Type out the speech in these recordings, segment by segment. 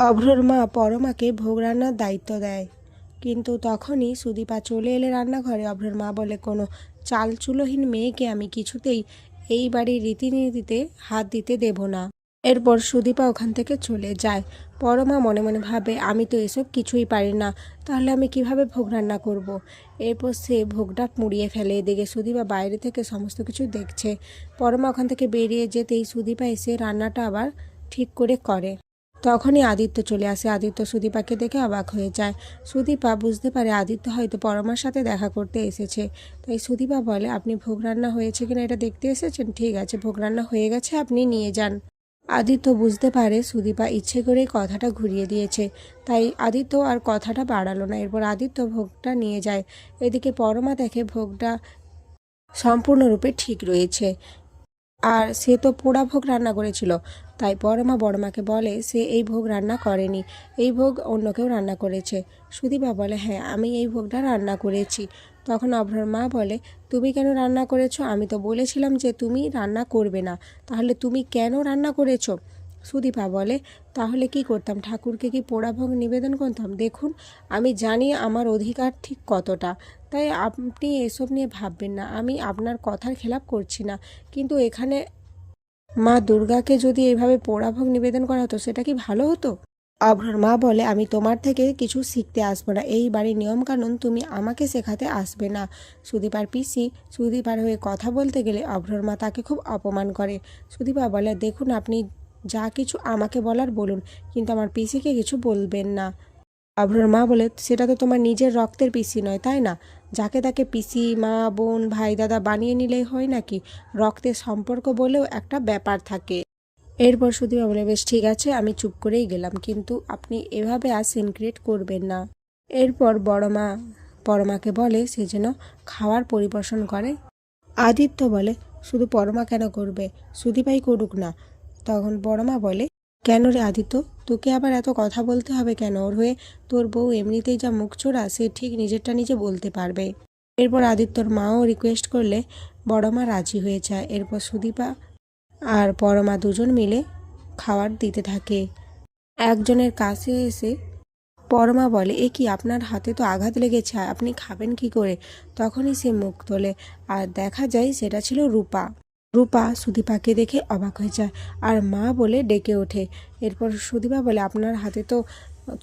অভ্রর মা পরমাকে ভোগ রান্নার দায়িত্ব দেয়, কিন্তু তখনই সুদীপা চলে এলে রান্নাঘরে। অভ্রর মা বলে, কোনো চালচুলোহীন মেয়েকে আমি কিছুতেই এই বাড়ির রীতিনীতিতে হাত দিতে দেব না। এরপর সুদীপা ওখান থেকে চলে যায়। পরমা মনে মনে ভাবে, আমি তো এসব কিছুই পারি না, তাহলে আমি কিভাবে ভোগ রান্না করব। এরপর সে ভোগটা পুড়িয়ে ফেলে। এদিকে সুদীপা বাইরে থেকে সমস্ত কিছু দেখছে। পরমা ওখান থেকে বেরিয়ে যেতেই সুদীপা এসে রান্নাটা আবার ঠিক করে। তখনই আদিত্য চলে আসে। আদিত্য সুদীপাকে দেখে অবাক হয়ে যায়। সুদীপা বুঝতে পারে আদিত্য হয়তো পরমার সাথে দেখা করতে এসেছে। তাই সুদীপা বলে, আপনি ভোগ রান্না হয়েছে কিনা এটা দেখতে এসেছেন? ঠিক আছে, ভোগ রান্না হয়ে গেছে, আপনি নিয়ে যান। আদিত্য বুঝতে পারে সুদীপা ইচ্ছে করে কথাটা ঘুরিয়ে দিয়েছে, তাই আদিত্য আর কথাটা বাড়ালো না। এরপর আদিত্য ভোগটা নিয়ে যায়। এদিকে পরমা দেখে ভোগটা সম্পূর্ণরূপে ঠিক রয়েছে, আর সে তো পোড়া ভোগ রান্না করেছিল। তাই পরমা বড়মাকে বলে সে এই ভোগ রান্না করেনি, এই ভোগ অন্য কেউ রান্না করেছে। সুদীপা বলে, হ্যাঁ, আমি এই ভোগটা রান্না করেছি। তখন অভ্রর মা বলে, তুমি কেন রান্না করেছো? আমি তো বলেছিলাম যে তুমি রান্না করবে না, তাহলে তুমি কেন রান্না করেছো? সুদীপা বলে, তাহলে কি করতাম? ঠাকুরকে কি পোড়া ভোগ নিবেদন করতাম? দেখুন, আমি জানি আমার অধিকার ঠিক কতটা, তাই আপনি এসব নিয়ে ভাববেন না। আমি আপনার কথার খেলাপ করছি না, কিন্তু এখানে মা দুর্গাকে যদি এভাবে পোড়া ভোগ নিবেদন করা হতো, সেটা কি ভালো হতো? অভ্রর মা বলে, আমি তোমার থেকে কিছু শিখতে আসবো না, এই বাড়ির নিয়মকানুন তুমি আমাকে শেখাতে আসবে না। সুদীপার পিসি সুদীপার হয়ে কথা বলতে গেলে অভ্রর মা তাকে খুব অপমান করে। সুদীপা বলে, দেখুন, আপনি যা কিছু আমাকে বলার বলুন, কিন্তু আমার পিসিকে কিছু বলবেন না। অভ্রর মা বলে, সেটা তো তোমার নিজের রক্তের পিসি নয়, তাই না? যাকে তাকে পিসি, মা, বোন, ভাই, দাদা বানিয়ে নিলেই হয় নাকি? রক্তের সম্পর্ক বলেও একটা ব্যাপার থাকে। এরপর সুদীপা বলে, বেশ ঠিক আছে, আমি চুপ করেই গেলাম, কিন্তু আপনি এভাবে আর সিন ক্রিয়েট করবেন না। এরপর বড়মা পরমাকে বলে সে যেন খাওয়ার পরিবেশন করে। আদিত্য বলে, শুধু পরমা কেন করবে, সুদীপাই করুক না। তখন বড়মা বলে, কেন রে আদিত্য, তোকে আবার এত কথা বলতে হবে কেন ওর হয়ে? তোর বউ এমনিতেই যা মুখ চোরা, সে ঠিক নিজেরটা নিজে বলতে পারবে। এরপর আদিত্যর মাও রিকোয়েস্ট করলে বড়মা রাজি হয়ে যায়। এরপর সুদীপা আর পরমা দুজন মিলে খাবার দিতে থাকে। একজনের কাছে এসে পরমা বলে, এ কি, আপনার হাতে তো আঘাত লেগেছে, আপনি খাবেন কি করে? তখনই সে মুখ তোলে, আর দেখা যায় সেটা ছিল রূপা। রূপা সুদীপাকে দেখে অবাক হয়ে যায় আর মা বলে ডেকে ওঠে। এরপর সুদীপা বলে, আপনার হাতে তো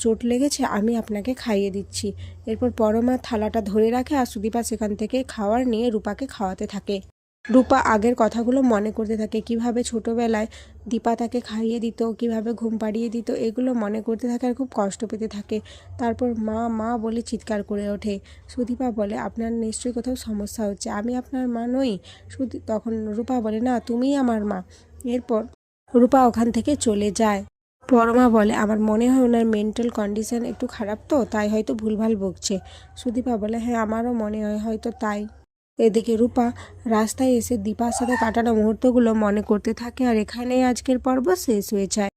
চোট লেগেছে, আমি আপনাকে খাইয়ে দিচ্ছি। এরপর পরমা থালাটা ধরে রাখে আর সুদীপা সেখান থেকে খাবার নিয়ে রূপাকে খাওয়াতে থাকে। রূপা আগের কথাগুলো মনে করতে থাকে, কিভাবে ছোটবেলায় দীপা তাকে খাইয়ে দিত, কিভাবে ঘুম পাড়িয়ে দিত, এগুলো মনে করতে থাকে আর খুব কষ্ট পেতে থাকে। তারপর মা মা বলে চিৎকার করে ওঠে। সুদীপা বলে, আপনার নিশ্চয়ই কোথাও সমস্যা হচ্ছে, আমি আপনার মা নই। তখন রূপা বলে, না, তুমিই আমার মা। এরপর রূপা ওখান থেকে চলে যায়। পরমা বলে, আমার মনে হয় ওনার মেন্টাল কন্ডিশন একটু খারাপ, তো তাই হয়তো ভুলভাল বকছে। সুদীপা বলে, হ্যাঁ, আমারও মনে হয় হয়তো তাই। এদিকে রূপা রাস্তায় এসে দীপার সাথে কাটানো মুহূর্তগুলো মনে করতে থাকে, আর এখানেই আজকের পর্ব শেষ হয়ে যায়।